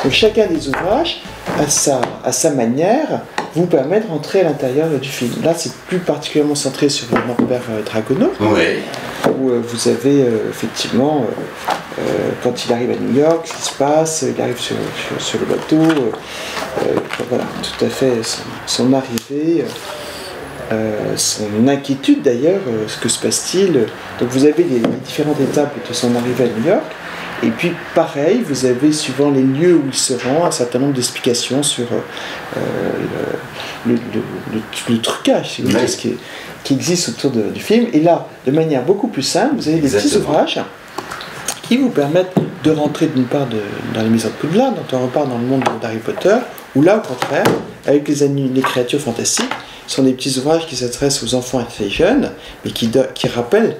Donc chacun des ouvrages, à sa manière, vous permet de rentrer à l'intérieur du film. Là, c'est plus particulièrement centré sur Norbert Dragono, où vous avez effectivement, quand il arrive à New York, ce qui se passe, il arrive sur le bateau, voilà, tout à fait son arrivée, son inquiétude d'ailleurs, que se passe-t-il. Donc vous avez les différentes étapes de son arrivée à New York. Et puis, pareil, vous avez, suivant les lieux où il se rend, un certain nombre d'explications sur le trucage, si vous voulez, ce qui existe autour du film. Et là, de manière beaucoup plus simple, vous avez des petits ouvrages qui vous permettent de rentrer d'une part dans les maisons de Poudlard, dont on repart dans le monde d'Harry Potter, ou là, au contraire, avec les créatures fantastiques, ce sont des petits ouvrages qui s'adressent aux enfants assez jeunes, mais qui rappellent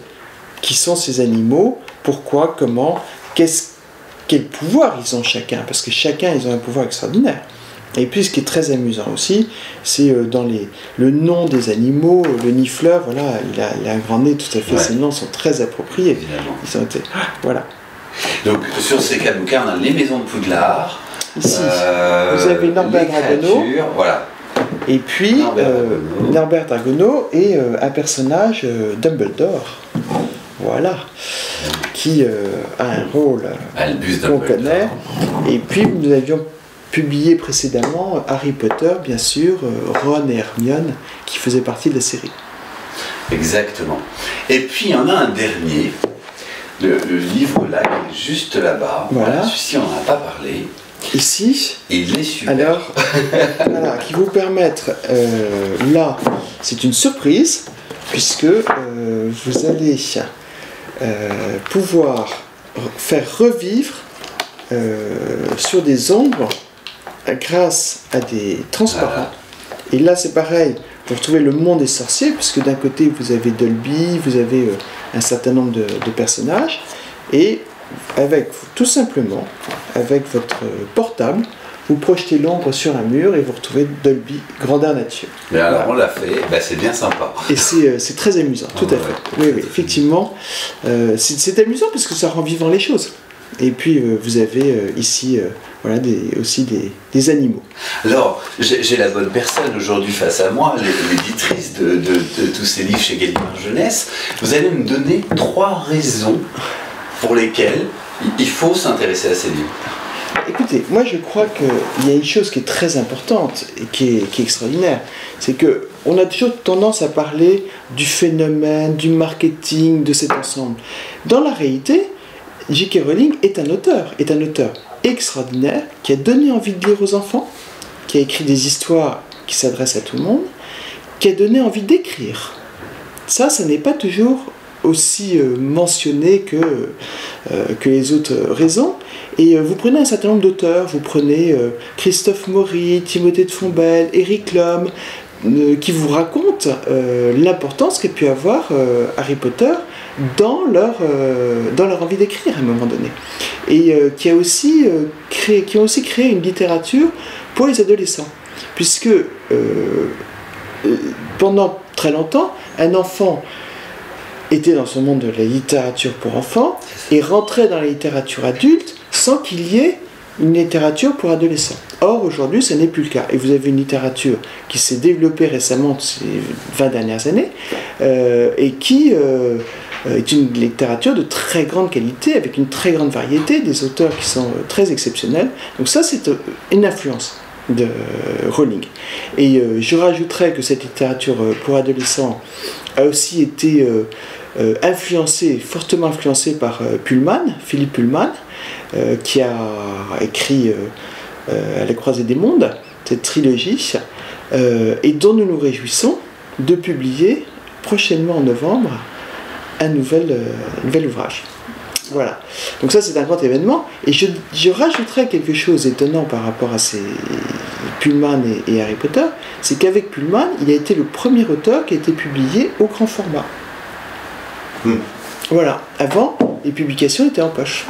qui sont ces animaux, pourquoi, comment, quel pouvoir ils ont chacun, parce que chacun ils ont un pouvoir extraordinaire. Et puis ce qui est très amusant aussi, c'est dans le nom des animaux, le nifleur, voilà, il a un grand nez, tout à fait, ces noms sont très appropriés. Évidemment. Ils ont été, voilà. Donc sur ces 4 bouquins, on a les maisons de Poudlard. Ici, vous avez Norbert Dragono. Voilà. Et puis Norbert Dragono et un personnage Dumbledore. Voilà, qui a un rôle qu'on connaît. Et puis nous avions publié précédemment Harry Potter, bien sûr, Ron et Hermione, qui faisaient partie de la série. Exactement. Et puis il y en a un dernier, le livre là, qui est juste là-bas. Voilà. Celui-ci, on n'en a pas parlé. Ici, il est super. Alors, voilà, qui vous permettre, là, c'est une surprise, puisque vous allez pouvoir faire revivre sur des ombres grâce à des transparents. Et là c'est pareil, vous retrouvez le monde des sorciers, puisque d'un côté vous avez Dolby, vous avez un certain nombre de personnages, et tout simplement avec votre portable, vous projetez l'ombre sur un mur et vous retrouvez Dolby grandeur nature. Mais alors on l'a fait, ben c'est bien sympa. Et c'est très amusant, tout à fait. Oui, effectivement. C'est amusant parce que ça rend vivant les choses. Et puis vous avez ici voilà, aussi des animaux. Alors, j'ai la bonne personne aujourd'hui face à moi, l'éditrice de tous ces livres chez Gallimard Jeunesse. Vous allez me donner 3 raisons pour lesquelles il faut s'intéresser à ces livres. Écoutez, moi je crois qu'il y a une chose qui est très importante et qui est extraordinaire, c'est qu'on a toujours tendance à parler du phénomène, du marketing, de cet ensemble. Dans la réalité, J.K. Rowling est un auteur extraordinaire qui a donné envie de lire aux enfants, qui a écrit des histoires qui s'adressent à tout le monde, qui a donné envie d'écrire. Ça n'est pas toujours aussi mentionné que les autres raisons. Et vous prenez un certain nombre d'auteurs, vous prenez Christophe Maury, Timothée de Fontbelle, Éric Lhomme, qui vous racontent l'importance qu'a pu avoir Harry Potter dans leur envie d'écrire à un moment donné. Et qui ont aussi créé une littérature pour les adolescents. Puisque pendant très longtemps, un enfant était dans ce monde de la littérature pour enfants et rentrait dans la littérature adulte sans qu'il y ait une littérature pour adolescents. Or, aujourd'hui, ce n'est plus le cas. Et vous avez une littérature qui s'est développée récemment, ces 20 dernières années, et qui est une littérature de très grande qualité, avec une très grande variété, des auteurs qui sont très exceptionnels. Donc ça, c'est une influence de Rowling. Et je rajouterais que cette littérature pour adolescents a aussi été fortement influencée par Philippe Pullman, qui a écrit À la croisée des mondes, cette trilogie, et dont nous nous réjouissons de publier prochainement en novembre un nouvel ouvrage. Voilà. Donc ça, c'est un grand événement. Et je rajouterais quelque chose d'étonnant par rapport à ces Pullman et Harry Potter, c'est qu'avec Pullman, il a été le premier auteur qui a été publié au grand format. Voilà. Avant, les publications étaient en poche.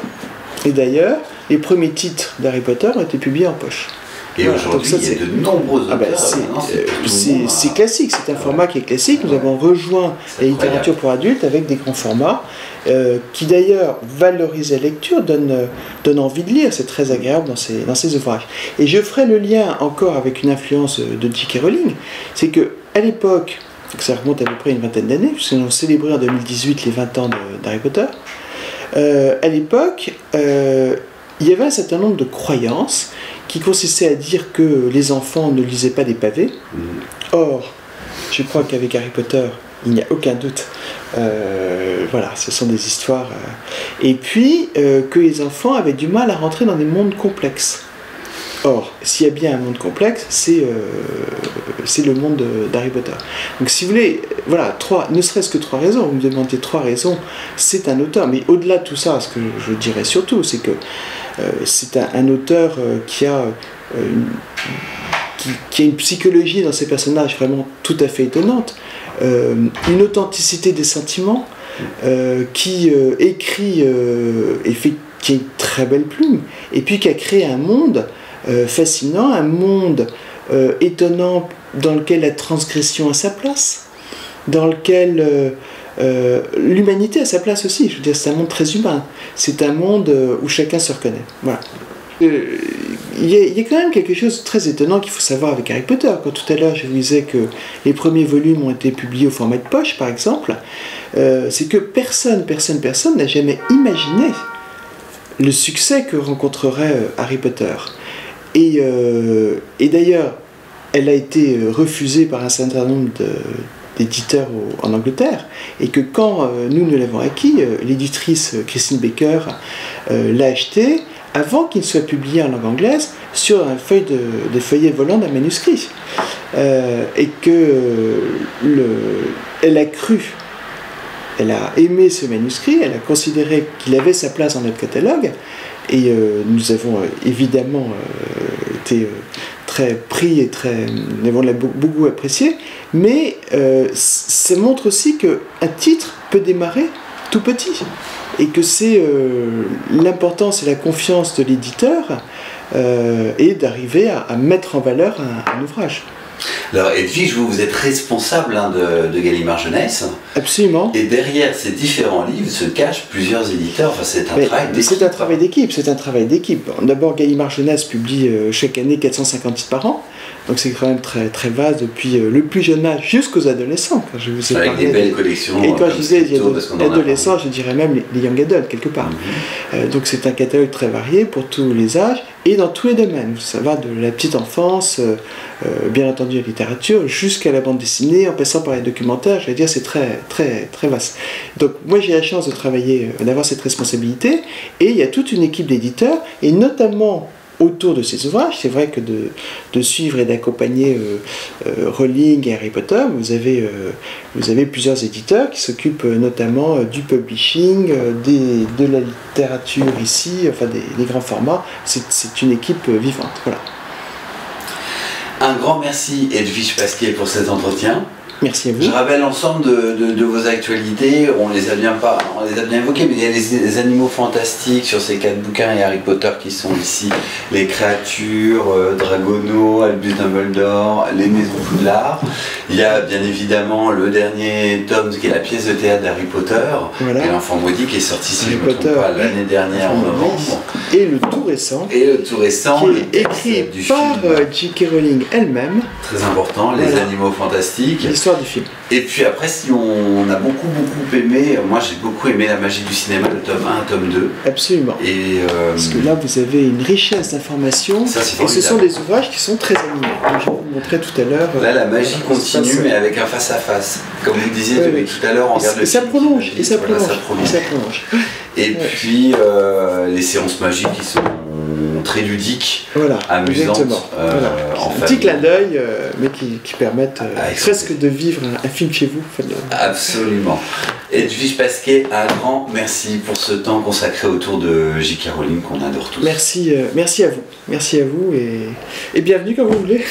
Et d'ailleurs, les premiers titres d'Harry Potter ont été publiés en poche. Et voilà, aujourd'hui, il y a de nombreux auteurs. C'est classique, c'est un format qui est classique. Nous avons rejoint la littérature pour adultes avec des grands formats qui d'ailleurs valorisent la lecture, donnent envie de lire. C'est très agréable dans ces ouvrages. Et je ferai le lien encore avec une influence de J.K. Rowling. C'est qu'à l'époque, ça remonte à peu près une vingtaine d'années, puisque nous avons célébré en 2018 les 20 ans d'Harry Potter. À l'époque, il y avait un certain nombre de croyances qui consistaient à dire que les enfants ne lisaient pas des pavés. Or, je crois qu'avec Harry Potter, il n'y a aucun doute. Voilà, ce sont des histoires. Et puis, que les enfants avaient du mal à rentrer dans des mondes complexes. Or, s'il y a bien un monde complexe, c'est le monde d'Harry Potter. Donc si vous voulez, voilà, ne serait-ce que 3 raisons, vous me demandez 3 raisons, c'est un auteur. Mais au-delà de tout ça, ce que je dirais surtout, c'est que c'est un auteur qui a une psychologie dans ses personnages vraiment tout à fait étonnante, une authenticité des sentiments, qui écrit et qui a une très belle plume, et puis qui a créé un monde fascinant, un monde étonnant dans lequel la transgression a sa place, dans lequel l'humanité a sa place aussi. Je veux dire, c'est un monde très humain. C'est un monde où chacun se reconnaît. Voilà. Il y a quand même quelque chose de très étonnant qu'il faut savoir avec Harry Potter. Quand tout à l'heure je vous disais que les premiers volumes ont été publiés au format de poche, par exemple, c'est que personne n'a jamais imaginé le succès que rencontrerait Harry Potter. Et d'ailleurs, elle a été refusée par un certain nombre d'éditeurs en Angleterre, et que quand nous l'avons acquis, l'éditrice Christine Baker l'a acheté avant qu'il soit publié en langue anglaise sur des feuillets volants d'un manuscrit. Et elle a cru, elle a aimé ce manuscrit, elle a considéré qu'il avait sa place dans notre catalogue, et nous avons évidemment été très pris et nous l'avons beaucoup apprécié, mais ça montre aussi qu'un titre peut démarrer tout petit, et que c'est l'importance et la confiance de l'éditeur et d'arriver à mettre en valeur un ouvrage. Alors Edwige, vous êtes responsable de Gallimard Jeunesse. Absolument. Et derrière ces différents livres se cachent plusieurs éditeurs. Enfin, c'est un travail d'équipe. C'est un travail d'équipe. D'abord, Gallimard Jeunesse publie chaque année 450 titres par an. Donc c'est quand même très, très vaste depuis le plus jeune âge jusqu'aux adolescents. Quand je vous ai avec parlé des belles collections. Et quand je disais adolescents, je dirais même les young adults quelque part. Donc c'est un catalogue très varié pour tous les âges et dans tous les domaines. Ça va de la petite enfance, bien entendu la littérature, jusqu'à la bande dessinée, en passant par les documentaires. Je vais dire, c'est très, très, très vaste. Donc moi j'ai la chance de travailler, d'avoir cette responsabilité, et il y a toute une équipe d'éditeurs, et notamment autour de ces ouvrages. C'est vrai que de suivre et d'accompagner Rowling et Harry Potter, vous avez plusieurs éditeurs qui s'occupent notamment du publishing, de la littérature ici, enfin des grands formats. C'est une équipe vivante. Voilà. Un grand merci Edwige Pasquier pour cet entretien. Merci à vous. Je rappelle l'ensemble de vos actualités, on les a bien évoquées, mais il y a les animaux fantastiques sur ces 4 bouquins et Harry Potter qui sont ici, les créatures, Dragono, Albus Dumbledore, les maisons Poudlard. Il y a bien évidemment le dernier tome qui est la pièce de théâtre d'Harry Potter, voilà. Et l'enfant maudit qui est sorti, si je ne me trompe pas, l'année dernière en novembre. Et le tout récent. Qui est écrit par J.K. Rowling elle-même. Très important, les animaux fantastiques. L'histoire du film. Et puis après, si on a beaucoup aimé, moi j'ai beaucoup aimé La magie du cinéma, le tome 1, tome 2. Absolument. Et parce que là, vous avez une richesse d'informations, et ce sont des ouvrages qui sont très animés. Donc, je vais vous montrer tout à l'heure. Là, la magie continue, mais avec un face-à-face. Comme vous disiez tout à l'heure, on regarde le film. Ça prolonge. Et puis, les séances magiques qui sont très ludiques, amusantes. En petit clin d'œil, mais qui permettent presque de vivre un film chez vous. Absolument. Edwige Pasquier, un grand merci pour ce temps consacré autour de J.K. Rowling qu'on adore tous. Merci à vous. Merci à vous et bienvenue quand vous voulez.